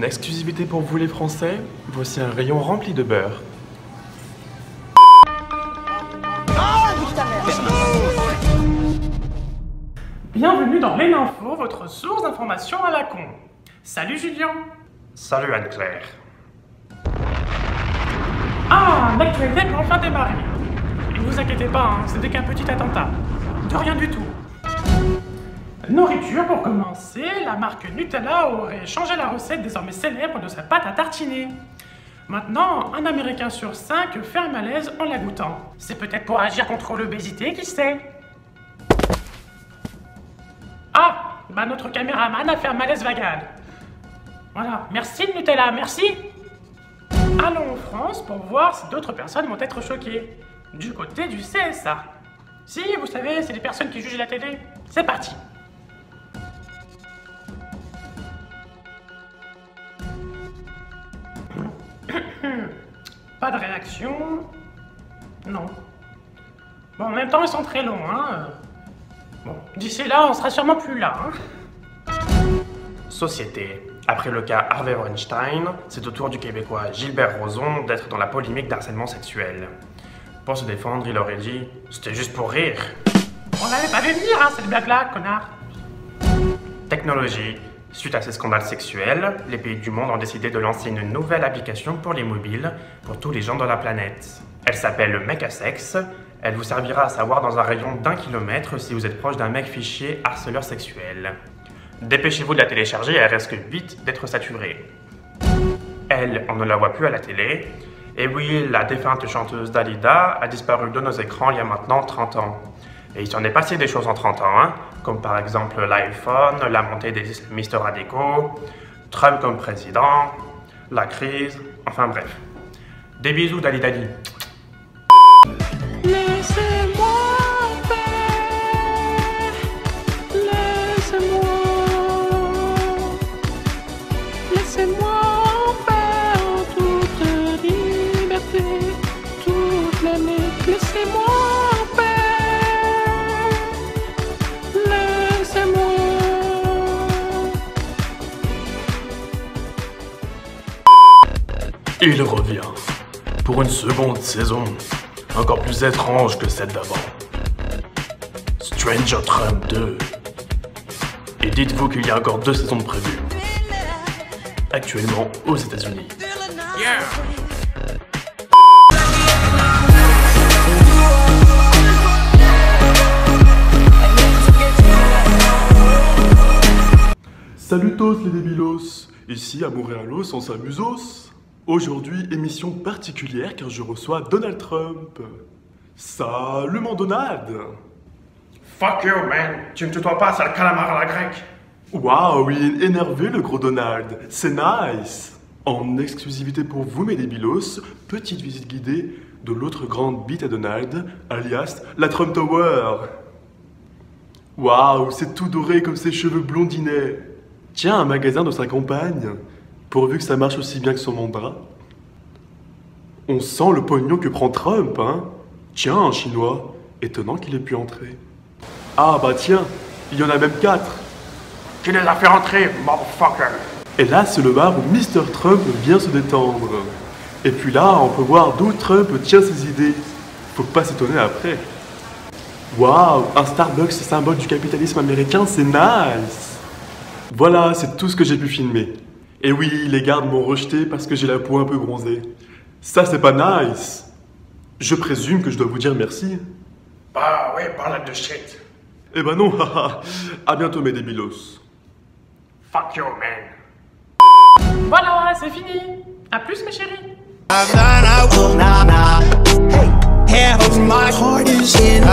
exclusivité pour vous les Français, voici un rayon rempli de beurre. Bienvenue dans Les Infos, votre source d'information à la con. Salut Julien. Salut Anne-Claire. Ah, l'actualité peut enfin démarrer. Et ne vous inquiétez pas, hein, c'était qu'un petit attentat. De rien du tout. Nourriture pour commencer, la marque Nutella aurait changé la recette désormais célèbre de sa pâte à tartiner. Maintenant, un Américain sur 5 fait un malaise en la goûtant. C'est peut-être pour agir contre l'obésité, qui sait? Ah, bah notre caméraman a fait un malaise vagal. Voilà, merci le Nutella, merci. Allons en France pour voir si d'autres personnes vont être choquées. Du côté du CSA. Si, vous savez, c'est les personnes qui jugent la télé. C'est parti. Pas de réaction. Non. Bon, en même temps, ils sont très longs, hein. Bon, d'ici là, on sera sûrement plus là, hein. Société. Après le cas Harvey Weinstein, c'est au tour du Québécois Gilbert Rozon d'être dans la polémique d'harcèlement sexuel. Pour se défendre, il aurait dit « C'était juste pour rire ». On l'avait pas vu venir, hein, cette blague-là, connard. Technologie. Suite à ces scandales sexuels, les pays du monde ont décidé de lancer une nouvelle application pour les mobiles, pour tous les gens de la planète. Elle s'appelle Mec à Sexe. Elle vous servira à savoir dans un rayon d'1 kilomètre si vous êtes proche d'un mec fiché harceleur sexuel. Dépêchez-vous de la télécharger, elle risque vite d'être saturée. Elle, on ne la voit plus à la télé. Et oui, la défunte chanteuse Dalida a disparu de nos écrans il y a maintenant 30 ans. Et il s'en est passé des choses en 30 ans, hein, comme par exemple l'iPhone, la montée des islamistes radicaux, Trump comme président, la crise, enfin bref. Des bisous Dalidali. Laissez-moi faire, laissez-moi faire en toute liberté, toute l'année, laissez-moi faire, laissez-moi. Il revient, pour une seconde saison. Encore plus étrange que celle d'avant. Stranger Trump 2. Et dites-vous qu'il y a encore 2 saisons de prévues. Actuellement aux États-Unis. Yeah. Salutos les débilos. Ici à Montréalos on s'amusos. Aujourd'hui, émission particulière car je reçois Donald Trump. Salut mon Donald! Fuck you, man! Tu ne tutoies pas, sale calamar à la grecque! Waouh, il est énervé le gros Donald. C'est nice! En exclusivité pour vous mes débilos, petite visite guidée de l'autre grande bite à Donald, alias la Trump Tower. Waouh, c'est tout doré comme ses cheveux blondinets. Tiens, un magasin de sa campagne. Pourvu que ça marche aussi bien que son mandat. On sent le pognon que prend Trump, hein? Tiens, un chinois. Étonnant qu'il ait pu entrer. Ah bah tiens, il y en a même 4. Tu les as fait rentrer, motherfucker! Et là, c'est le bar où Mr. Trump vient se détendre. Et puis là, on peut voir d'où Trump tient ses idées. Faut pas s'étonner après. Waouh, un Starbucks symbole du capitalisme américain, c'est nice! Voilà, c'est tout ce que j'ai pu filmer. Et oui, les gardes m'ont rejeté parce que j'ai la peau un peu bronzée. Ça, c'est pas nice. Je présume que je dois vous dire merci. Bah ouais, parle de shit. Eh ben non, haha. À bientôt mes débilos. Fuck you, man. Voilà, c'est fini. À plus, mes chéris. Half of my heart is in.